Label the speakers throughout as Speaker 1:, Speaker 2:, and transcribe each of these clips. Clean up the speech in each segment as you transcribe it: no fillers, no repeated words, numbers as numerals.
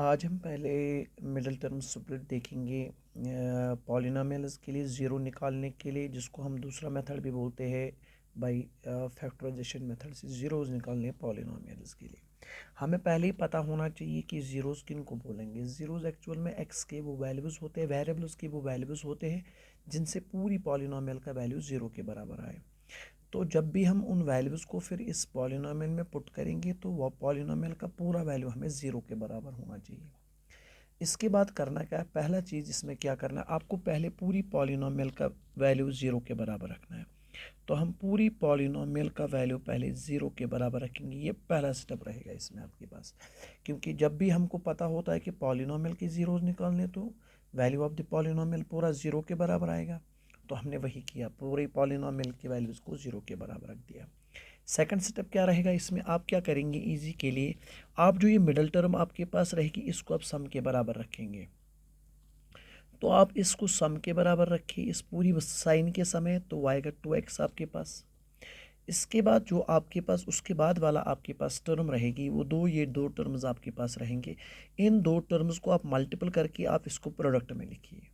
Speaker 1: आज हम पहले मिडिल टर्म स्प्लिट देखेंगे पॉलिनोमियल्स के लिए ज़ीरो निकालने के लिए, जिसको हम दूसरा मेथड भी बोलते हैं बाय फैक्टराइजेशन मेथड से ज़ीरोज़ निकालने पॉलिनोमियल्स के लिए। हमें पहले ही पता होना चाहिए कि ज़ीरोज़ किन को बोलेंगे। ज़ीरोज़ एक्चुअल में एक्स के वो वैल्यूज़ होते हैं, वेरिएबल्स के वो वैल्यूज़ होते हैं जिनसे पूरी पॉलिनोमियल का वैल्यू ज़ीरो के बराबर आए। तो जब भी हम उन वैल्यूज़ को फिर इस पॉलिनोमियल में पुट करेंगे तो वह पॉलिनोमियल का पूरा वैल्यू हमें ज़ीरो के बराबर होना चाहिए। इसके बाद करना क्या है, पहला चीज़ इसमें क्या करना है, आपको पहले पूरी पॉलिनोमियल का वैल्यू ज़ीरो के बराबर रखना है। तो हम पूरी पॉलिनोमियल का वैल्यू पहले ज़ीरो के बराबर रखेंगे। ये पहला स्टेप रहेगा इसमें आपके पास, क्योंकि जब भी हमको पता होता है कि पॉलिनोमियल की ज़ीरोज़ निकालने तो वैल्यू ऑफ द पॉलिनोमियल पूरा ज़ीरो के बराबर आएगा। तो हमने वही किया, पूरी पॉलिनोमियल की वैल्यूज़ को ज़ीरो के बराबर रख दिया। सेकंड स्टेप क्या रहेगा, इसमें आप क्या करेंगे, इजी के लिए आप जो ये मिडल टर्म आपके पास रहेगी इसको आप सम के बराबर रखेंगे। तो आप इसको सम के बराबर रखिए इस पूरी साइन के समय, तो आएगा 2x आपके पास। इसके बाद जो आपके पास उसके बाद वाला आपके पास टर्म रहेगी वो ये दो टर्म्स आपके पास रहेंगे। इन दो टर्म्स को आप मल्टीपल करके आप इसको प्रोडक्ट में लिखिए।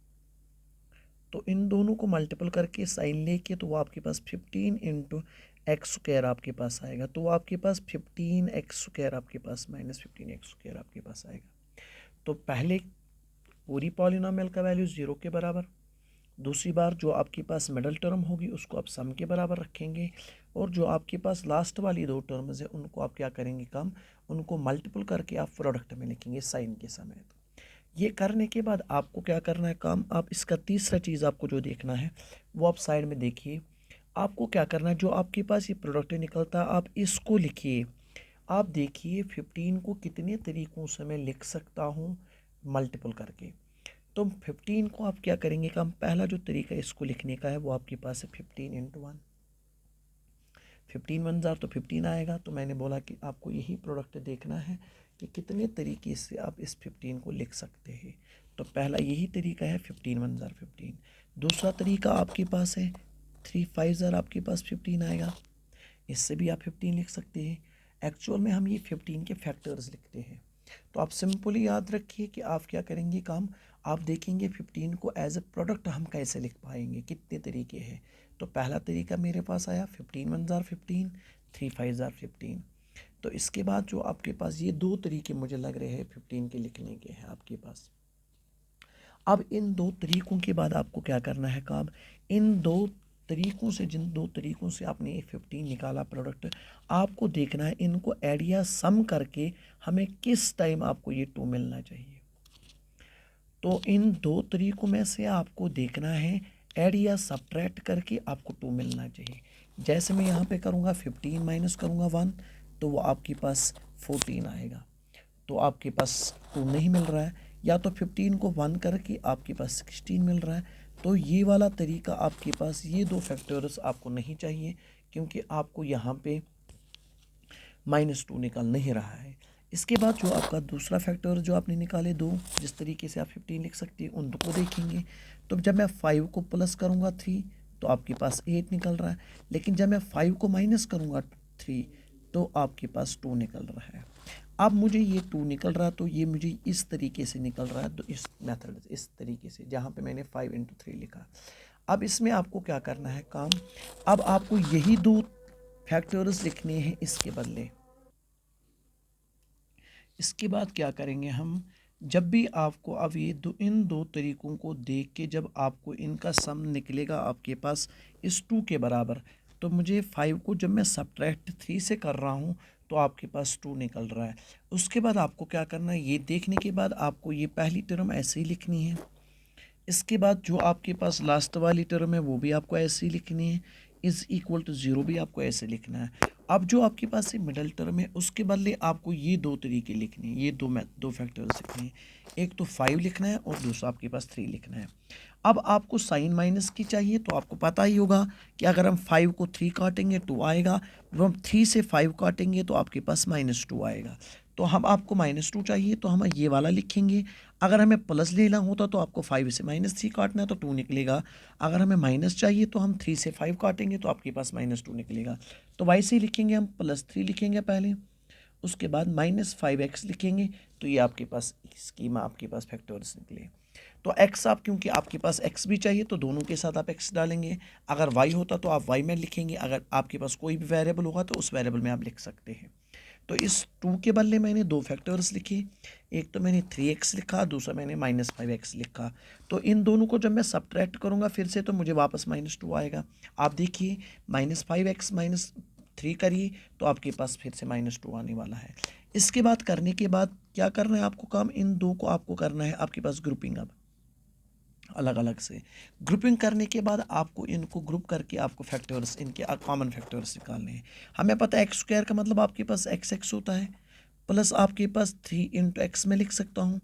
Speaker 1: तो इन दोनों को मल्टीपल करके साइन लेके तो वो आपके पास 15 इंटू एक्स स्क्वायर आपके पास आएगा। तो वो आपके पास 15x² आपके पास माइनस 15x² आपके पास आएगा। तो पहले पूरी पॉलिनोमियल का वैल्यू ज़ीरो के बराबर, दूसरी बार जो आपके पास मिडल टर्म होगी उसको आप सम के बराबर रखेंगे, और जो आपके पास लास्ट वाली दो टर्म्स है उनको आप क्या करेंगे काम, उनको मल्टीपल करके आप प्रोडक्ट में लिखेंगे साइन के समय। तो ये करने के बाद आपको क्या करना है काम, आप इसका तीसरा चीज़ आपको जो देखना है वो आप साइड में देखिए। आपको क्या करना है, जो आपके पास ये प्रोडक्ट निकलता है आप इसको लिखिए। आप देखिए 15 को कितने तरीक़ों से मैं लिख सकता हूँ मल्टीपल करके। तो 15 को आप क्या करेंगे काम, पहला जो तरीका इसको लिखने का है वो आपके पास है 15 इंटू 1। 15 वन ज़ार तो 15 आएगा। तो मैंने बोला कि आपको यही प्रोडक्ट देखना है कि कितने तरीके से आप इस 15 को लिख सकते हैं। तो पहला यही तरीका है 15 वन ज़ार 15। दूसरा तरीका आपके पास है 3 5 ज़ार आपके पास 15 आएगा, इससे भी आप 15 लिख सकते हैं। एक्चुअल में हम ये 15 के फैक्टर्स लिखते हैं। तो आप सिंपली याद रखिए कि आप क्या करेंगे काम, आप देखेंगे 15 को एज ए प्रोडक्ट हम कैसे लिख पाएंगे, कितने तरीके हैं। तो पहला तरीका मेरे पास आया 15 वन ज़ार 15, 3 5 ज़ार 15। तो इसके बाद जो आपके पास ये दो तरीके मुझे लग रहे हैं 15 के लिखने के हैं आपके पास। अब इन दो तरीकों के बाद आपको क्या करना है काम, इन दो तरीकों से, जिन दो तरीकों से आपने ये 15 निकाला प्रोडक्ट, आपको देखना है इनको ऐड या सम करके हमें किस टाइम आपको ये 2 मिलना चाहिए। तो इन दो तरीकों में से आपको देखना है ऐड या सब्ट्रैक्ट करके आपको 2 मिलना चाहिए। जैसे मैं यहाँ पे करूँगा 15 माइनस करूँगा 1 तो वो आपके पास 14 आएगा। तो आपके पास 2 नहीं मिल रहा है, या तो 15 को 1 करके आपके पास 16 मिल रहा है। तो ये वाला तरीका आपके पास, ये दो फैक्टर्स आपको नहीं चाहिए, क्योंकि आपको यहाँ पे -2 निकल नहीं रहा है। इसके बाद जो आपका दूसरा फैक्टर जो आपने निकाले दो, जिस तरीके से आप 15 लिख सकते हैं उनको देखेंगे। तो जब मैं 5 को प्लस करूँगा 3 तो आपके पास 8 निकल रहा है, लेकिन जब मैं 5 को माइनस करूँगा 3 तो आपके पास 2 निकल रहा है। अब मुझे ये 2 निकल रहा है तो ये मुझे इस तरीके से निकल रहा है, तो इस मेथड से, इस तरीके से जहाँ पे मैंने 5 इंटू 3 लिखा। अब इसमें आपको क्या करना है काम, अब आपको यही दो फैक्टर्स लिखने हैं इसके बदले। इसके बाद क्या करेंगे हम, जब भी आपको अब ये इन दो तरीकों को देख के जब आपको इनका सम निकलेगा आपके पास इस 2 के बराबर, तो मुझे 5 को जब मैं सब्ट्रैक्ट 3 से कर रहा हूँ तो आपके पास 2 निकल रहा है। उसके बाद आपको क्या करना है, ये देखने के बाद आपको ये पहली टर्म ऐसे ही लिखनी है। इसके बाद जो आपके पास लास्ट वाली टर्म है वो भी आपको ऐसे ही लिखनी है, इज़ इक्वल टू 0 भी आपको ऐसे लिखना है। अब जो आपके पास ये मिडल टर्म है उसके बदले आपको ये दो तरीके लिखने हैं, ये दो फैक्टर्स लिखने हैं। एक तो 5 लिखना है और दूसरा आपके पास 3 लिखना है। अब आपको साइन माइनस की चाहिए, तो आपको पता ही होगा कि अगर हम 5 को 3 काटेंगे 2 आएगा, जब हम 3 से 5 काटेंगे तो आपके पास -2 आएगा। तो हम आपको -2 चाहिए तो हम ये वाला लिखेंगे। अगर हमें प्लस लेना होता तो आपको 5 से -3 काटना है तो 2 निकलेगा। अगर हमें माइनस चाहिए तो हम 3 से 5 काटेंगे तो आपके पास -2 निकलेगा। तो वैसे ही लिखेंगे, हम +3 लिखेंगे पहले, उसके बाद -5x लिखेंगे, तो ये आपके पास स्कीमा आपके पास फैक्टर्स निकले। तो x आप, क्योंकि आपके पास x भी चाहिए तो दोनों के साथ आप x डालेंगे। अगर y होता तो आप y में लिखेंगे, अगर आपके पास कोई भी वेरिएबल होगा तो उस वेरिएबल में आप लिख सकते हैं। तो इस 2 के बदले मैंने 2 फैक्टर्स लिखे, एक तो मैंने 3x लिखा, दूसरा मैंने -5x लिखा। तो इन दोनों को जब मैं सब्ट्रैक्ट करूँगा फिर से, तो मुझे वापस -2 आएगा। आप देखिए -5x -3 करिए तो आपके पास फिर से -2 आने वाला है। इसके बाद करने के बाद क्या करना है आपको काम, इन दो को आपको करना है आपके पास ग्रुपिंग। अब अलग अलग से ग्रुपिंग करने के बाद आपको इनको ग्रुप करके आपको फैक्टर्स, इनके कॉमन फैक्टर्स निकालने हैं। हमें पता है एक्स स्क्वायर का मतलब आपके पास एक्स एक्स होता है, प्लस आपके पास 3 इंटू एक्स में लिख सकता हूँ।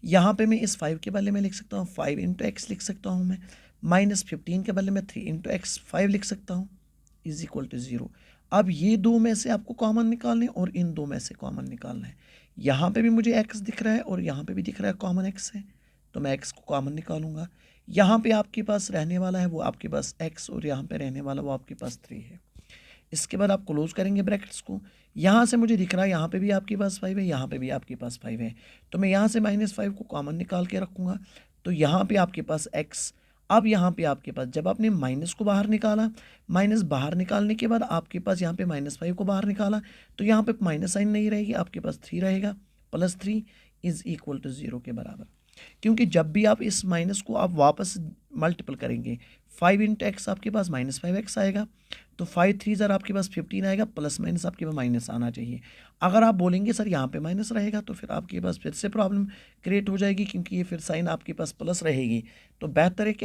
Speaker 1: यहाँ पे मैं इस 5 के बदले में लिख सकता हूँ 5 इंटू एक्स लिख सकता हूँ मैं। -15 के बदले में 3 इंटू एक्स 5 लिख सकता हूँ, इज इक्वल टू 0। अब ये दो में से आपको कॉमन निकालना है और इन दो में से कॉमन निकालना है। यहाँ पे भी मुझे एक्स दिख रहा है और यहाँ पे भी दिख रहा है कॉमन एक्स है, तो मैं x को कॉमन निकालूंगा। यहाँ पे आपके पास रहने वाला है वो आपके पास x, और यहाँ पे रहने वाला वो आपके पास 3 है। इसके बाद आप क्लोज करेंगे ब्रैकेट्स को। यहाँ से मुझे दिख रहा है यहाँ पे भी आपके पास 5 है, यहाँ पे भी आपके पास 5 है, तो मैं यहाँ से -5 को कॉमन निकाल के रखूँगा। तो यहाँ पे आपके पास x। अब यहाँ पे आपके पास जब आपने माइनस को बाहर निकाला, माइनस बाहर निकालने के बाद आपके पास यहाँ पे -5 को बाहर निकाला, तो यहाँ पे माइनस साइन नहीं रहेगी, आपके पास 3 रहेगा, +3 इज इक्वल टू 0 के बराबर। क्योंकि जब भी आप इस माइनस को आप वापस मल्टीपल करेंगे, 5 इंटू एक्स आपके पास -5x आएगा, तो 5 3 ज़र आपके पास 15 आएगा, प्लस माइनस आपके पास माइनस आना चाहिए। अगर आप बोलेंगे सर यहाँ पे माइनस रहेगा, तो फिर आपके पास फिर से प्रॉब्लम क्रिएट हो जाएगी, क्योंकि ये फिर साइन आपके पास प्लस रहेगी। तो बेहतर है कि